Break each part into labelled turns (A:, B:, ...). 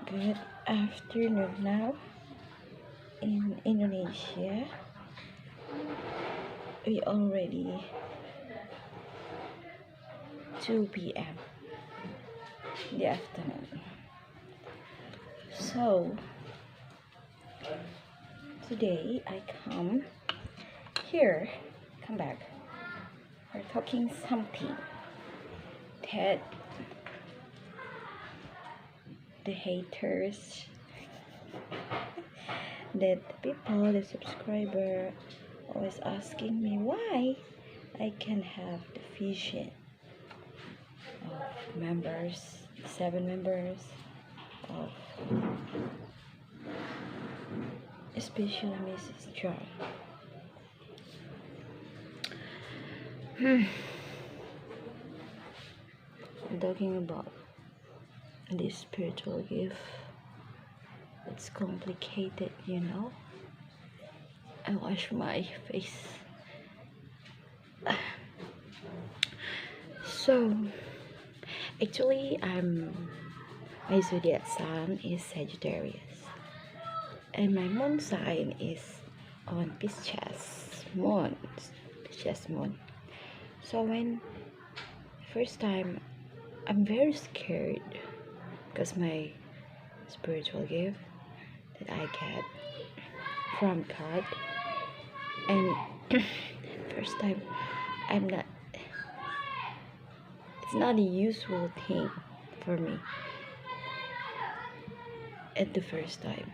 A: Good afternoon now in Indonesia. We already 2 p.m. in the afternoon. So today I come back for talking something that the haters, that people, the subscriber always asking me why I can have the vision of members, 7 members of especially Mrs. Jeon. I'm talking about this spiritual gift. It's complicated, I wash my face. So actually my zodiac sign is Sagittarius and my moon sign is on Pisces moon. So when first time I'm very scared because my spiritual gift that I get from God, and first time it's not a usual thing for me at the first time.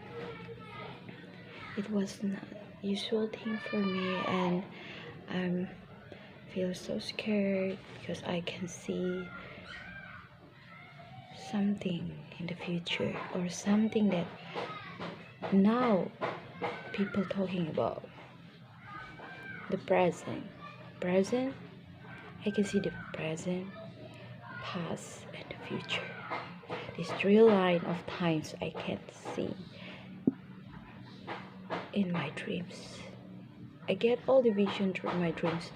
A: It was not usual thing for me, and I feel so scared because I can see something in the future or something that now people talking about the present. I can see the present, past, and the future. This real line of times I can see in my dreams. I get all the vision through my dreams.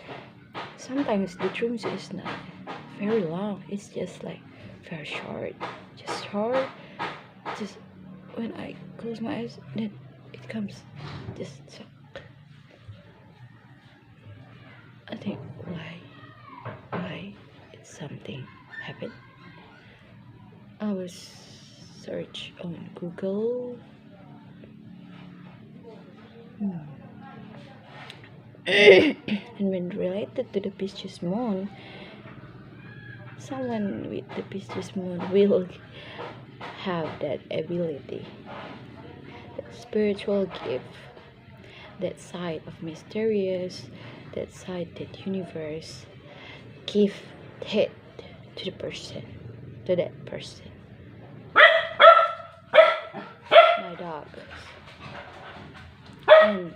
A: Sometimes the dreams is not very long, it's just like very short. Just when I close my eyes, then it comes just so. I think why it's something happened. I was search on Google. And when related to the Pisces moon, someone with the Pisces moon will have that ability, that spiritual gift, that side of mysterious, that side that universe give it to that person. My dog, and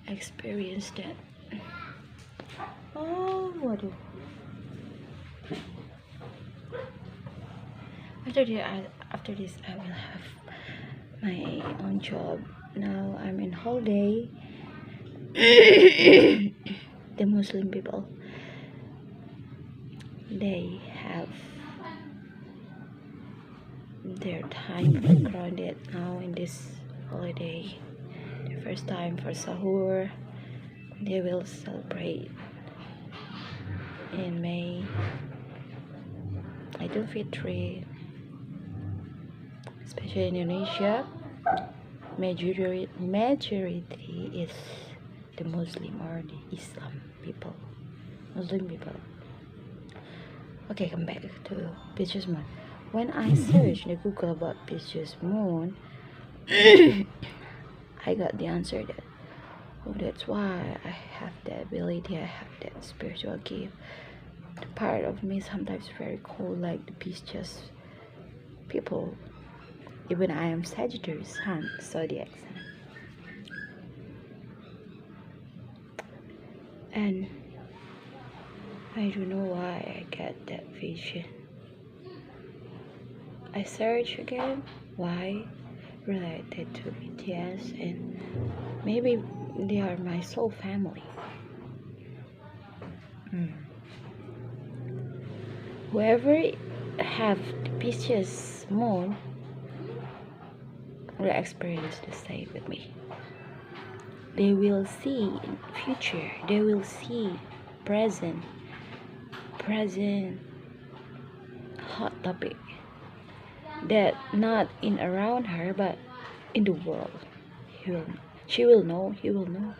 A: experience that. Oh, waduh. After this I will have my own job. Now I'm in holiday. The Muslim people, they have their time for grounded now in this holiday. The first time for sahur. They will celebrate in May. Idul Fitri, especially in Indonesia, majority is the Muslim or the Muslim people. Okay, come back to Pisces moon. When I searched in Google about Pisces moon, I got the answer that that's why I have that ability, I have that spiritual gift. The part of me sometimes very cold like the Pisces people. Even I am Sagittarius sun, zodiac sign. And I don't know why I get that vision. I search again why related to BTS, and maybe they are my soul family. Whoever have the Pisces moon will experience the same with me. They will see in future. They will see present hot topic that not in around her but in the world. She will know. He will know.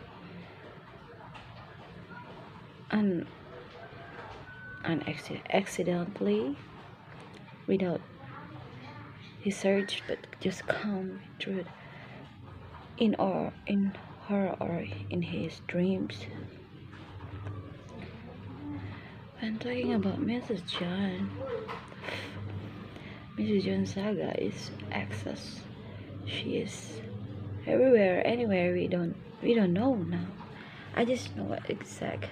A: And accidentally, without research, but just come through in her or in his dreams. I'm talking about Mrs. Jeon. Mrs. Jeon saga is access. She is everywhere, anywhere. We don't know now. I just know what exact.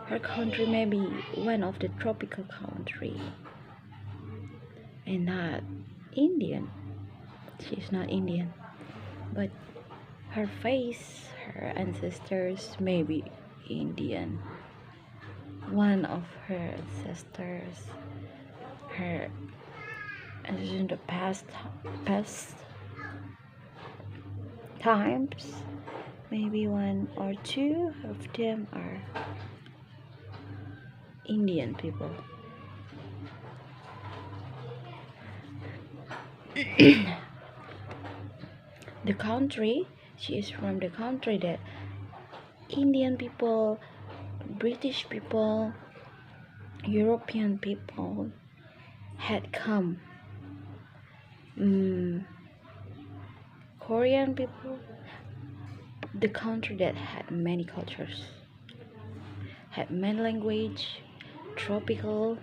A: Her country may be one of the tropical country, and not Indian. She's not Indian, but her face, her ancestors may be Indian. One of her ancestors, her in the past times, maybe one or two of them are Indian people. The country, she is from the country that Indian people, British people, European people had come. Korean people, the country that had many cultures, had many language, tropical.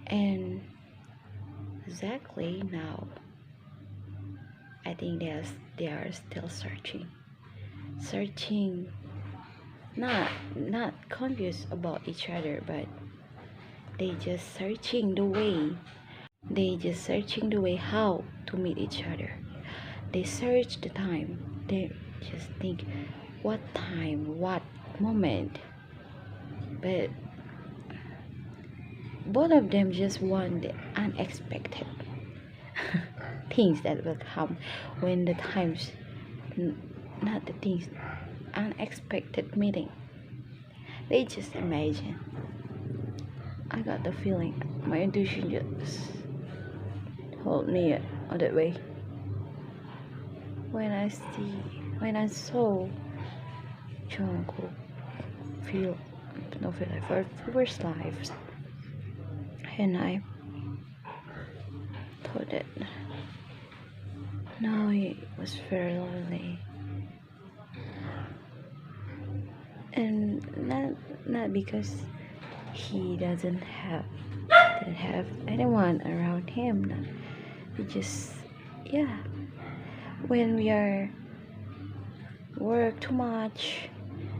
A: And exactly now, I think they are still searching, not confused about each other, but they just searching the way how to meet each other. They search the time. They just think what time, what moment. But both of them just want the unexpected things that will come when the times, not the things, unexpected meeting. They just imagine. I got the feeling, my intuition just hold me on that way. When I saw Jungkook feel like for first lives, and I thought that no, he was very lonely, and not because he didn't have anyone around him. No. He just when we are work too much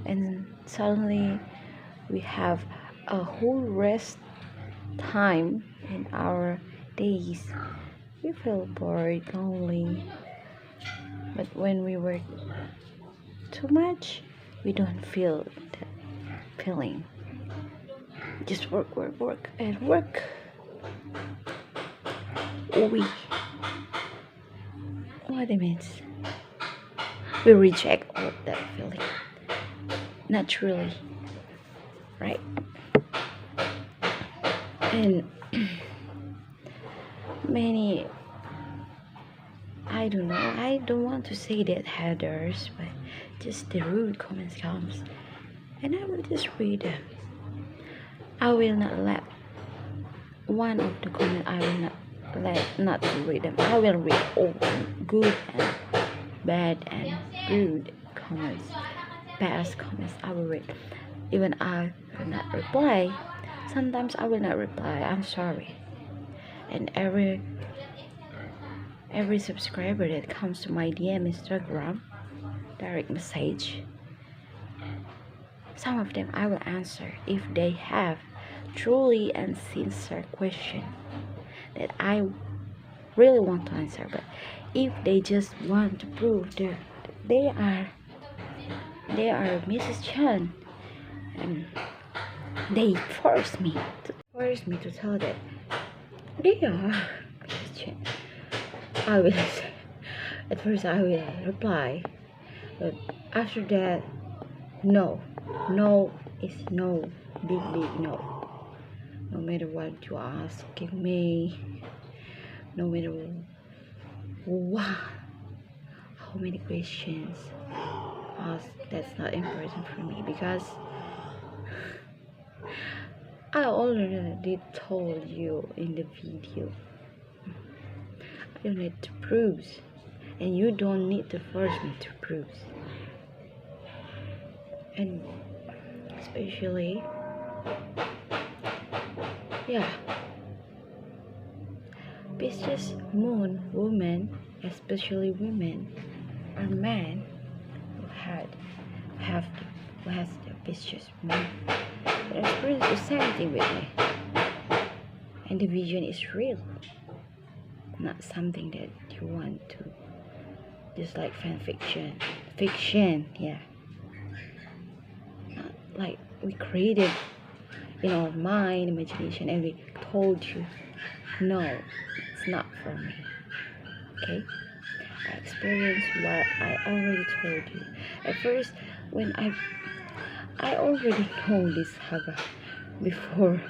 A: and suddenly we have a whole rest time in our days, we feel bored, lonely. But when we work too much, we don't feel that feeling. Just work and work. What it means, we reject all that feeling naturally, right? And many, I don't know, I don't want to say that haters, but just the rude comments comes, and I will just read them. I will not let one of the comments, I will not read them. I will read all good and bad and good comments, past comments. I will read. Even I will not reply. Sometimes I will not reply. I'm sorry. And every subscriber that comes to my DM Instagram direct message, some of them I will answer if they have truly and sincere question that I really want to answer. But if they just want to prove that they are Mrs. Chan, and they force me to tell that They are Christian. I will say, at first I will reply, but after that, no. No is no. Big no. No matter what you are asking me, no matter what, how many questions ask, that's not important for me, because I already told you in the video. I don't need to prove, and you don't need to force me to prove. And especially, yeah, Pisces moon women, especially women or men who has the Pisces moon, they experience the same thing with me, and the vision is real, not something that you want to, just like fan fiction, yeah, not like we created in our mind, imagination, and we told you, no, it's not for me. Okay, I experienced what I already told you. At first, when I already know this saga before.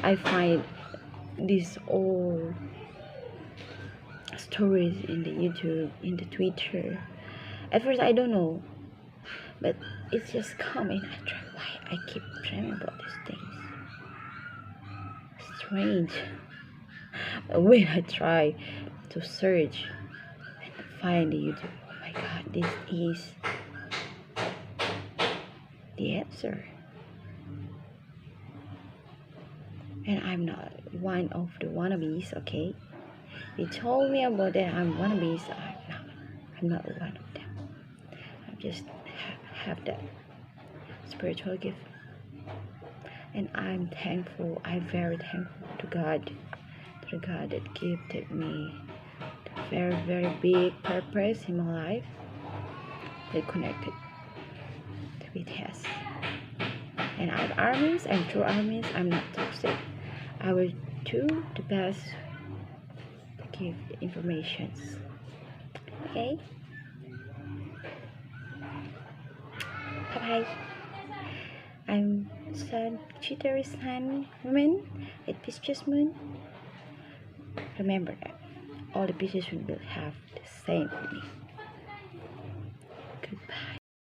A: I find these old stories in the YouTube, in the Twitter. At first I don't know, but it's just coming. I try why I keep dreaming about these things. Strange. But when I try to search and find the YouTube, oh my god, this is the answer. And I'm not one of the wannabes, okay? You told me about that I'm wannabes. I'm not one of them. I just have that spiritual gift. And I'm thankful. I'm very thankful to God. To the God that gifted me the very, very big purpose in my life. That connected with His. And I'm armies, I'm true armies, I'm not toxic. I will do the best to give the information. Okay? Bye bye. I'm Sagittarius Sun woman at Pisces moon. Remember that all the Pisces will have the same with me.